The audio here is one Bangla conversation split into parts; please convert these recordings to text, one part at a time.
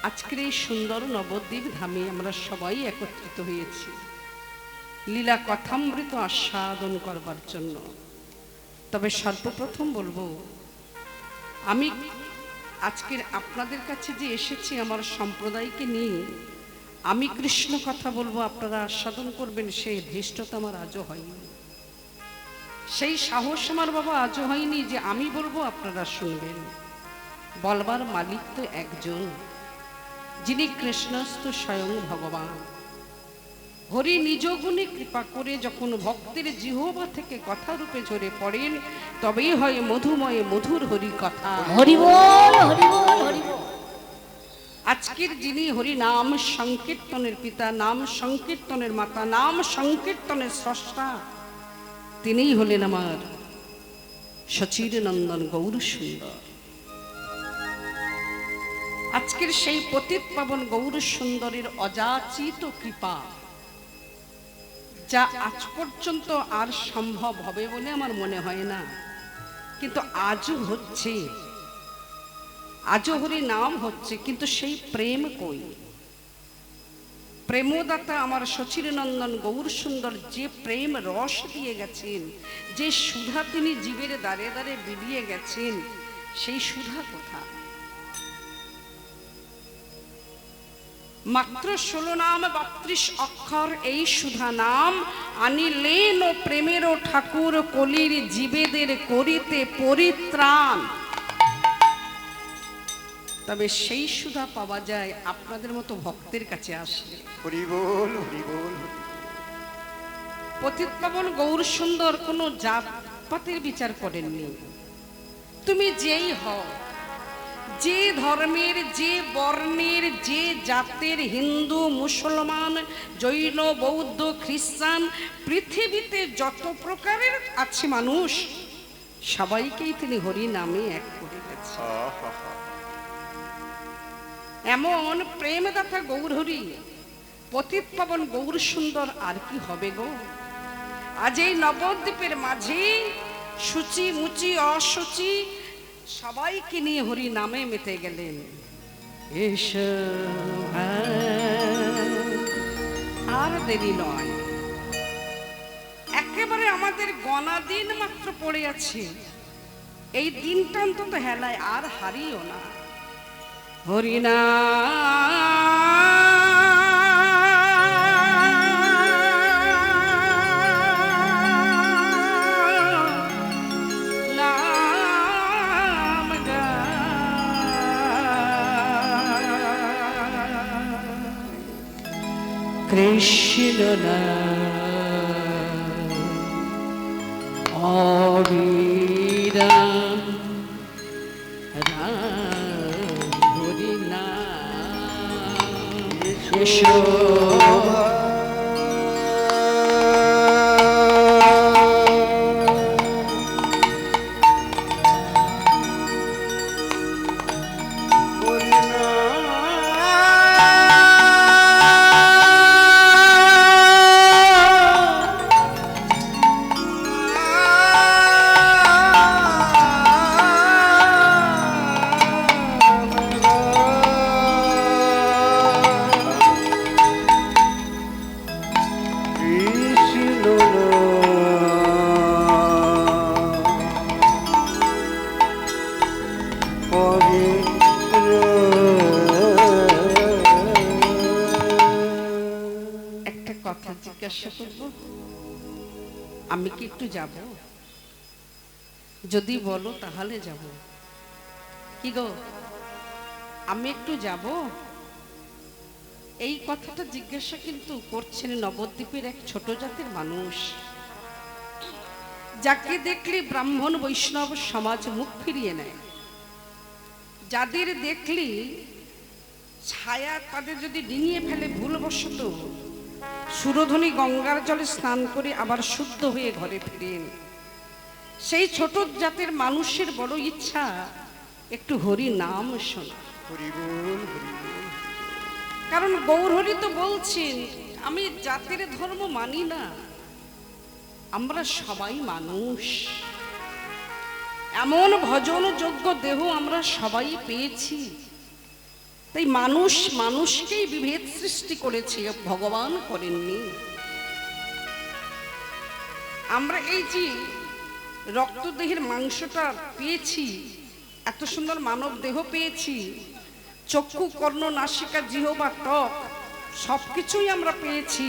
আজকের এই সুন্দর নবদ্বীপ ধামে আমরা সবাই একত্রিত হয়েছি লীলা কথামৃত আস্বাদন করবার জন্য। তবে সর্বপ্রথম বলবো, আমি আজকের আপনাদের কাছে যে এসেছি আমার সম্প্রদায়কে নিয়ে আমি কৃষ্ণ কথা বলবো, আপনারা আস্বাদন করবেন, সেই ধৃষ্টতা আমার আজও হয়নি, সেই সাহস আমার বাবা আজও হয়নি যে আমি বলবো আপনারা শুনবেন। বলবার মালিক তো একজন, যিনি কৃষ্ণস্থ স্বয়ং ভগবান। হরি নিজ গুণে কৃপা করে যখন ভক্তের জিহ্বা থেকে কথা রূপে ঝরে পড়েন, তবেই হয় মধুময় মধুর হরি কথা। হরি বল, হরি বল, হরি বল। আজকের যিনি হরি নাম সংকীর্তনের পিতা, নাম সংকীর্তনের মাতা, নাম সংকীর্তনের স্রষ্টা, তিনিই হলেন আমার সচির নন্দন গৌর সুন্দর। আজকের সেই পতিত পাবন গৌর সুন্দরের অযাচিত কৃপা, যা আজ পর্যন্ত আর সম্ভব হবে বলে আমার মনে হয় না, কিন্তু আজও হচ্ছে, আজও হরি নাম হচ্ছে, কিন্তু সেই প্রেম কই? প্রেমদাতা আমার সচির নন্দন গৌর সুন্দর যে প্রেম রস দিয়ে গেছেন, যে সুধা তিনি জীবের দ্বারে দ্বারে বিলিয়ে গেছেন, সেই সুধা কোথা? মাত্র 16 নাম 32 অক্ষর এই সুধা নাম আনিলেন ও প্রেমের ঠাকুর কলির জীবেদের করিতে পরিত্রাণ। তবে সেই সুধা পাওয়া যায় আপনাদের মতো ভক্তের কাছে আসলে। হরি বল, হরি বল। পতিত পাবন গৌর সুন্দর কোনো জাত পাতের বিচার করেননি। তুমি যেই হও, যে ধর্মের, যে বর্ণের, যে জাতের, হিন্দু, মুসলমান, জৈন, বৌদ্ধ, খ্রিস্টান, পৃথিবীতে যত প্রকারের আছে মানুষ, সবাইকেই তিনি হরি নামে এক করে গেছেন। এমন প্রেমদাতা গৌর হরি, পতিত পাবন গৌর সুন্দর আর কি হবে গো? আজ এই নবদ্বীপের মাঝে সূচি মুচি অসুচি সবাইকে নিয়ে হরি নামে মেতে গেলেন। এসো আর দেরি নয়, একেবারে আমাদের গণা দিন মাত্র পড়ে আছে। এই দিনটা অন্তত হেলায় আর হারিও না। হরিনা কৃষ্ণ অবিরাম রাম হরি নাম এসো আমি কি একটু যাব? যদি বলো তাহলে যাব। কি গো, আমি একটু যাব? এই কথাটা জিজ্ঞাসা কিন্তু করছেন নবদ্বীপের এক ছোট জাতের মানুষ, যাকে দেখলে ব্রাহ্মণ বৈষ্ণব সমাজ মুখ ফিরিয়ে নেয়, যাদের দেখলি ছায়া তাদের যদি ডিঙিয়ে ফেলে ভুলবশত, সুরধনী গঙ্গার জলে স্নান করে আবার শুদ্ধ হয়ে ঘরে ফিরেন। সেই ছোট জাতের মানুষের বড় ইচ্ছা একটু হরি নাম শোনা। কারণ গৌর হরি তো বলছেন, আমি জাতের ধর্ম মানি না, আমরা সবাই মানুষ, এমন ভজনযোগ্য দেহ আমরা সবাই পেয়েছি, তাই মানুষ মানুষকেই বিভেদ সৃষ্টি করেছে, ভগবান করেননি। আমরা এই যে রক্তদেহের মাংসটা পেয়েছি, এত সুন্দর মানব দেহ পেয়েছি, চক্ষু, কর্ণ, নাসিকা, জিহ্বা, ত্বক সবকিছুই আমরা পেয়েছি,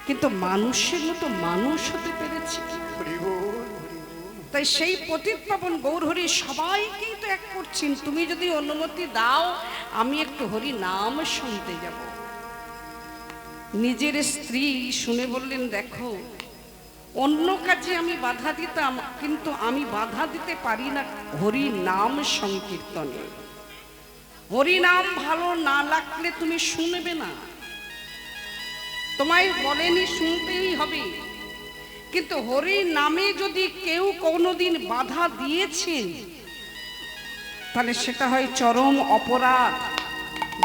কিন্তু মানুষের মতো মানুষ হতে পেরেছি। হরি বল, হরি বল। তাই সেই পতিত পাবন গৌরহরি সবাইকেই তো এক করছেন। তুমি যদি অনুমতি দাও, আমি একটু হরি নাম শুনতে যাব। নিজের স্ত্রী শুনে বললেন, দেখো অন্য কাজে আমি বাধা দিতাম, কিন্তু আমি বাধা দিতে পারি না হরি নাম সংকীর্তনে। হরি নাম ভালো না লাগলে তুমি শুনবে না, তোমায় বলেনি শুনতেই হবে। কিন্তু হরি নামে যদি কেউ কোনোদিন বাধা দিয়েছেন, তাহলে সেটা হয় চরম অপরাধ,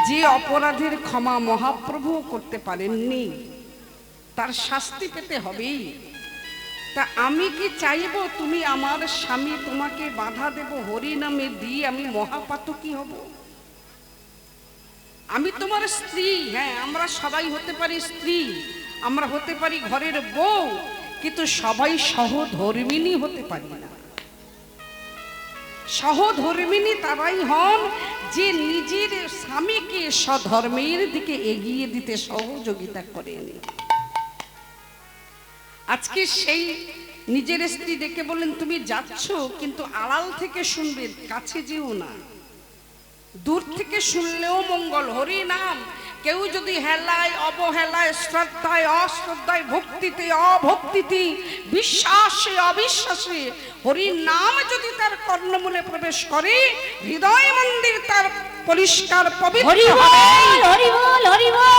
যে অপরাধের ক্ষমা মহাপ্রভু করতে পারেননি, তার শাস্তি পেতে হবেই। তা আমি কি চাইবো তুমি আমার স্বামী, তোমাকে বাধা দেব হরি নামে দিয়ে আমি মহাপাতকী হব? আমি তোমার স্ত্রী, হ্যাঁ আমরা সবাই হতে পারি স্ত্রী, আমরা হতে পারি ঘরের বউ, কিন্তু সবাই সহধর্মিণী হতে পারি না। সহধর্মিণী তারাই হন যে নিজের স্বামীকে স্বধর্মের দিকে এগিয়ে দিতে সহযোগিতা করেন। আজকে সেই নিজের স্ত্রী ডেকে বললেন, তুমি যাচ্ছ কিন্তু আড়াল থেকে শুনবে, কাছে যেও না, দূর থেকে শুনলেও মঙ্গল। হরি নাম কেউ যদি হেলায়, অবহেলায়, শ্রদ্ধায়, অশ্রদ্ধায়, ভক্তিতে, অভক্তিতে, বিশ্বাসে, অবিশ্বাসে হরি নাম যদি তার কর্ণমূলে প্রবেশ করে, হৃদয় মন্দির তার পরিষ্কার পবিত্র হরি বল, হবেই। হরি বল, হরি বল।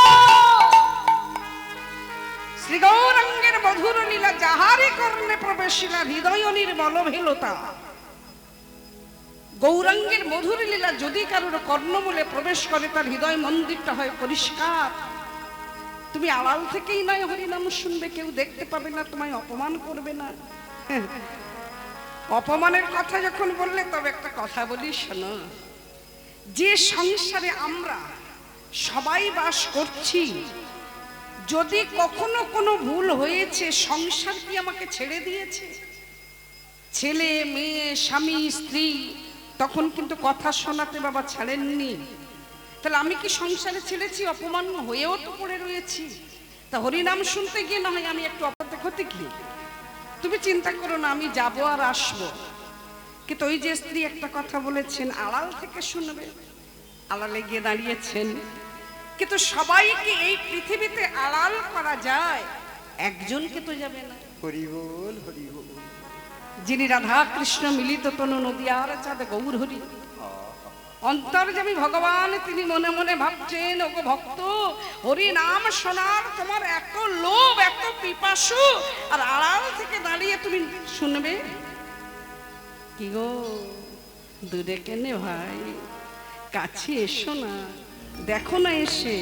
শ্রী গৌরাঙ্গের মধুর লীলা যাহারি কর্ণে প্রবেশিলা, হৃদয় নির্মল ভেলতা। গৌরাঙ্গের মধুর লীলা যদি কারোর কর্ণমূলে প্রবেশ করে, তার হৃদয় মন্দিরটা হয় পরিষ্কার। তুমি আড়াল থেকেই নয় হরিনাম শুনবে, কেউ দেখতে পাবে না, তোমায় অপমান করবে না। অপমানের কথা যখন বললে, তবে একটা কথা বলি শোনো। যে সংসারে আমরা সবাই বাস করছি, যদি কখনো কোনো ভুল হয়েছে, সংসার কি আমাকে ছেড়ে দিয়েছে? ছেলে মেয়ে, স্বামী স্ত্রী তখন কিন্তু কথা শোনাতে বাবা ছাড়েননি। তাহলে আমি কি সংসারে ছেড়েছি? অপমান হয়েও তো পড়ে রয়েছি। তা হরিনাম শুনতে গিয়ে না হয় আমি একটু অপরাধ ক্ষতি কি, তুমি চিন্তা করো না, আমি যাবো আর আসবো। কিন্তু ওই যে স্ত্রী একটা কথা বলেছেন, আড়াল থেকে শুনবে, আড়ালে গিয়ে দাঁড়িয়েছেন। কিন্তু সবাইকে এই পৃথিবীতে আড়াল করা যায়, একজনকে তো যাবে না। হরি বল, হরি বল। যিনি রাধা কৃষ্ণ মিলিত তনু নদিয়ার চাঁদ গৌর হরি, অন্তর্যামী ভগবান তিনি মনে মনে ভাবছেন, ওগো ভক্ত, হরি নাম শোনার তোমার এত লোভ, এত পিপাসু, আর আড়াল থেকে দাঁড়িয়ে তুমি শুনবে? কি গো দূরে কেনে ভাই, কাছে এসো না, দেখো না এসে,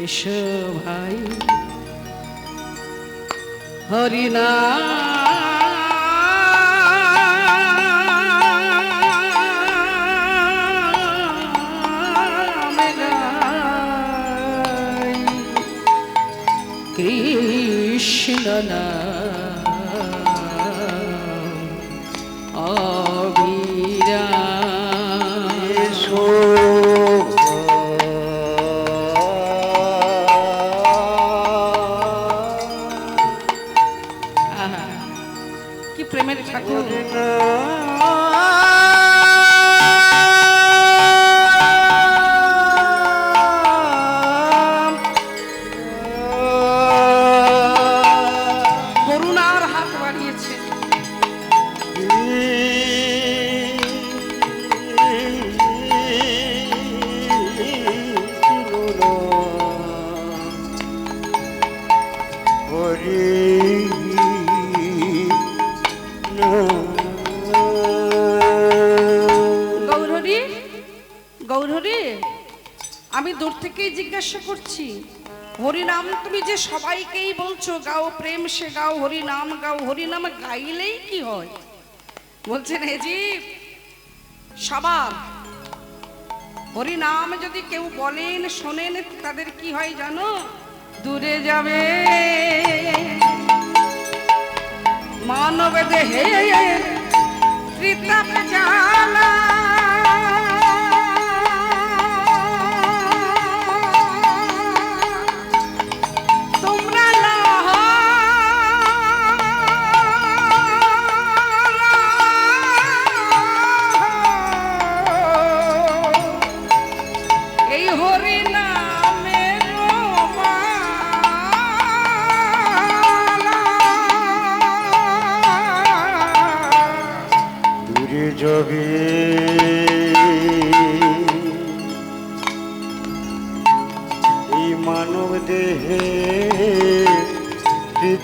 এসো ভাই। হরি কৃষ্ণ কি প্রেমের ঠাকুর। করুণার হাত বাড়িয়েছে। গৌরহরি, গৌরহরি, আমি দূর থেকেই জিজ্ঞাসা করছি, হরি নাম তুমি যে সবাইকেই বলছো গাও, প্রেম সে গাও, হরি নাম গাও, হরি নাম গাইলেই কি হয়? বলছেন হে জি, সবার হরি নাম যদি কেউ বলেন শোনেন তাদের কি হয় জানো? দূরে যাবে মানব দেহে ত্রিতাপ জ্বালা। তোমরা এই হরি নামের দূরে যাবে এই মানব দেহে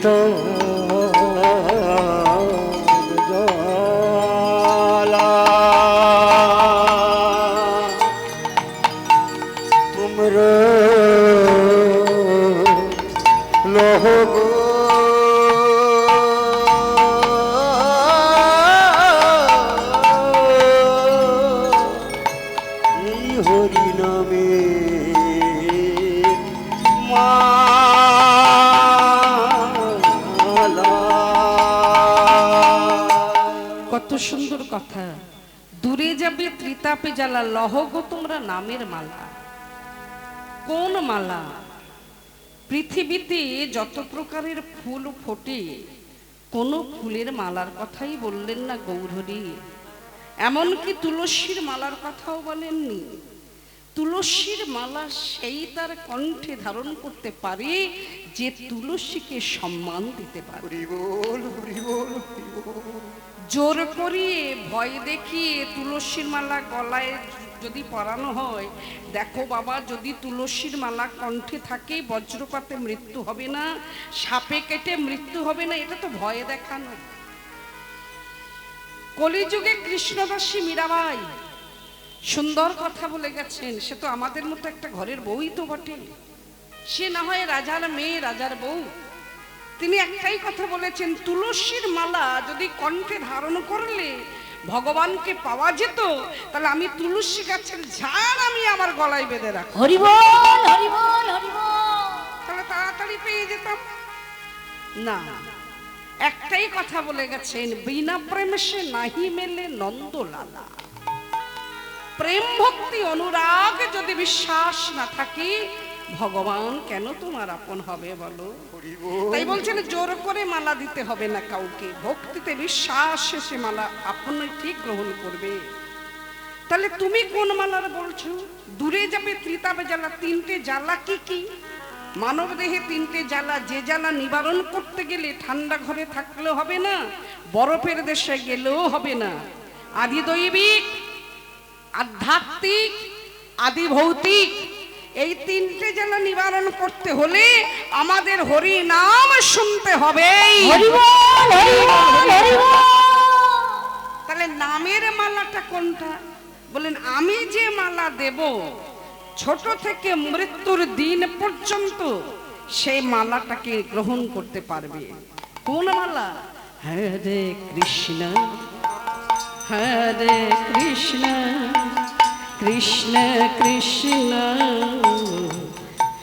জ্বালা। তোমরা লহ গো এই হরি নামে মালা। কত সুন্দর কথা। দূরে যাবে ত্রিতাপে জ্বালা, লহ গো তোমরা নামের মালা। কোন মালা? পৃথিবীতে যত প্রকারের ফুল ফোটে কোন ফুলের মালার কথাই বললেন না গৌরহরি। এমনকি তুলসীর মালার কথাও বলেননি। তুলসীর মালা সেই তার কণ্ঠে ধারণ করতে পারে যে তুলসীকে সম্মান দিতে পারে। হরি বল হরি বল হরি বল। জোর করিয়ে ভয় দেখিয়ে তুলসীর মালা গলায় যদি পরানো হয়, দেখো বাবা যদি তুলসীর মালা কণ্ঠে থাকে বজ্রপাতে মৃত্যু হবে না, সাপে কেটে মৃত্যু হবে না, এটা তো ভয়ে দেখানো। কলিযুগে কৃষ্ণদাসী মীরাবাই সুন্দর কথা বলে গেছেন। সে তো আমাদের মতো একটা ঘরের বউই তো বটে, সে না হয় রাজার মেয়ে রাজার বউ। তিনি একটাই কথা বলেছেন, তুলসীর মালা যদি কণ্ঠে ধারণ করলে ভগবানকে পাওয়া যেত, তাহলে আমি তুলসী গাছের ঝাড় আমি আমার গলায় বেঁধে রাখব, হরি বল হরি বল হরি বল। তাহলে তাড়াতাড়ি পেয়ে যেতাম না। একটাই কথা বলে গেছেন, বিনা প্রেমে সে নাহি মেলে নন্দলালা। প্রেম ভক্তি অনুরাগ যদি বিশ্বাস না থাকে, ভগবান কেন তোমার আপন হবে বলো? হরি বল। তাই বলছেন জোর করে মালা দিতে হবে না কাউকে, ভক্তিতে বিশ্বাস সে মালা আপনি ঠিক গ্রহণ করবে। তাহলে তুমি কোন মালার বলছো? দূরে যাবে ত্রিতাপে জ্বালা। তিনটে জ্বালা কি কি? মানব দেহে তিনটে জ্বালা, যে জ্বালা নিবারণ করতে গেলে ঠান্ডা ঘরে থাকলেও হবে না, বরফের দেশে গেলেও হবে না। আদি দৈবিক, আধ্যাত্মিক, আদি ভৌতিক, এই তিনটে জ্বালা নিবারণ করতে হলে আমাদের হরি নাম শুনতে হবে। হরি বল হরি বল হরি বল। তাহলে নামের মালাটা কোনটা? বলেন আমি যে মালা দেব ছোট থেকে মৃত্যুর দিন পর্যন্ত সেই মালাটাকে গ্রহণ করতে পারবে। কোন মালা? হরে কৃষ্ণ হরে কৃষ্ণ কৃষ্ণ কৃষ্ণ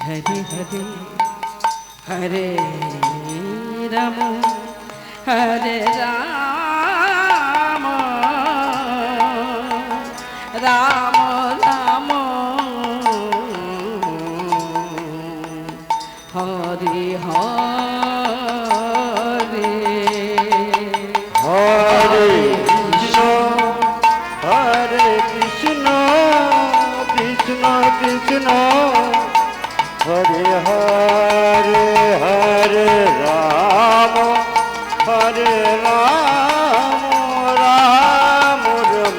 হরে হরে হরে রাম হরে রাম রাম রাম হরে হরে হরে কৃষ্ণ হরে কৃষ্ণ কৃষ্ণ কৃষ্ণ হরে হরে হরে রাম হরে রাম রাম রাম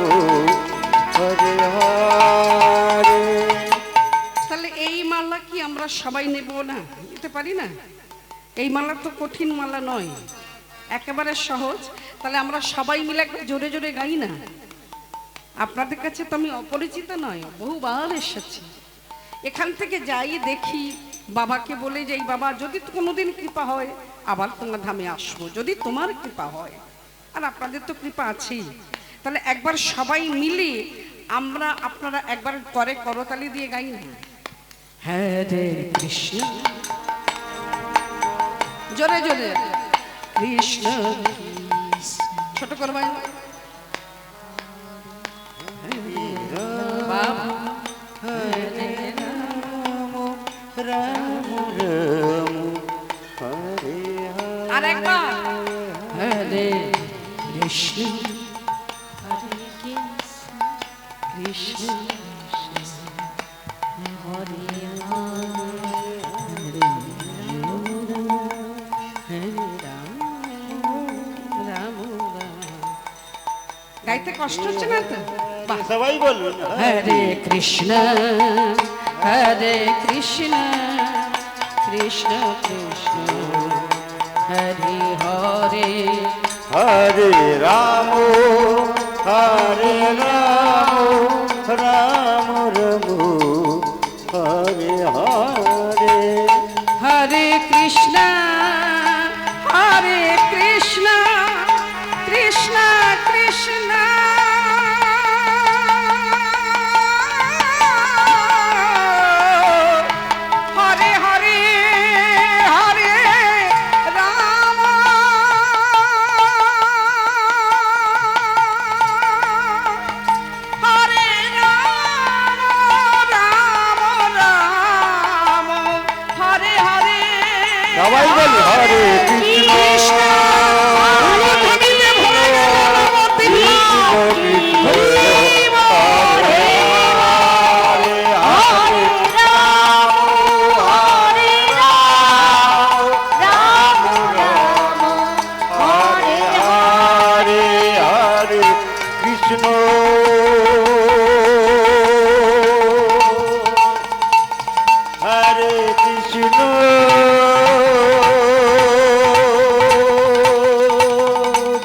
হরে হরে। তাহলে এই মালা কি আমরা সবাই নেব না? নিতে পারি না? এই মালা তো কঠিন মালা নয়, একেবারে সহজ। তাহলে আমরা সবাই মিলে একবার জোরে জোরে গাই না? আপনাদের কাছে তো আমি অপরিচিত নয়, বহুবার এসেছি। এখান থেকে যাই দেখি, বাবাকে বলে যাই, বাবা যদি কোনোদিন কৃপা হয় আবার তোমার ধামে আসবো, যদি তোমার কৃপা হয়। আর আপনাদের তো কৃপা আছেই। তাহলে একবার সবাই মিলে আমরা আপনারা একবার করে করতালি দিয়ে গাই না, হরে কৃষ্ণ, জোরে জোরে কৃষ্ণ, ছোট করবাই বাবা, হরে রাম রাম রাম হরে হরে। আর একবার হরে কৃষ্ণ কৃষ্ণ হরে রাম রাম। গাইতে কষ্ট হচ্ছে না তো? বাহ। সবাই বলুন হরে কৃষ্ণ কৃষ্ণ কৃষ্ণ হরে হরে, হরে রাম হরে রাম রাম রাম হরে হরে। হরে কৃষ্ণ কৃষ্ণ কৃষ্ণ হরে হরে, হরে রাম হরে রাম, রাম রাম হরে হরে। সবাই বলুন হরে কৃষ্ণ ভক্তিতে ভরে গেল ভক্তি কৃষ্ণ কৃষ্ণ হরে হরে হরে হরে হরে হরে কৃষ্ণ হরে কৃষ্ণ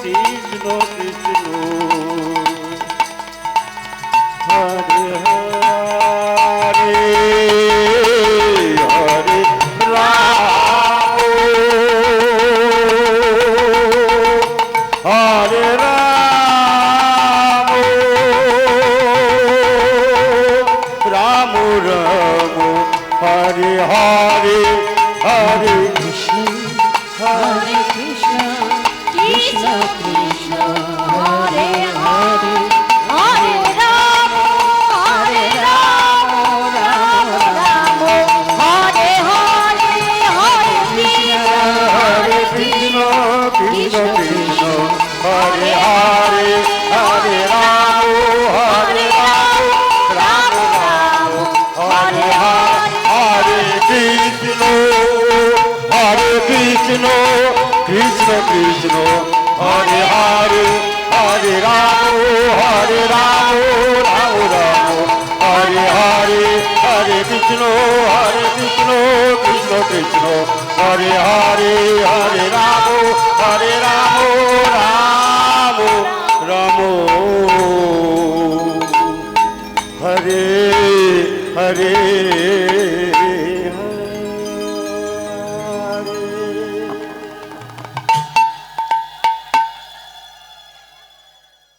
কৃষ্ণ কৃষ্ণ হরে হরে হরে রাম হরে রাম রাম রাম হরে হরে হরে কৃষ্ণ হরে কৃষ্ণ কৃষ্ণ কৃষ্ণ হরে হরে, হরে রাম হরে রাম রাম রাম হরে হরে, হরে কৃষ্ণ হরে কৃষ্ণ কৃষ্ণ কৃষ্ণ হরে হরে হরে রাম হরে রাম রাম রাম হরে হরে কৃষ্ণ কৃষ্ণ কৃষ্ণ হরে হরে হরে রাম রাম রাম হরে হরে হরে কৃষ্ণ কৃষ্ণ কৃষ্ণ হরে হরে হরে রাম রাম রাম হরে হরে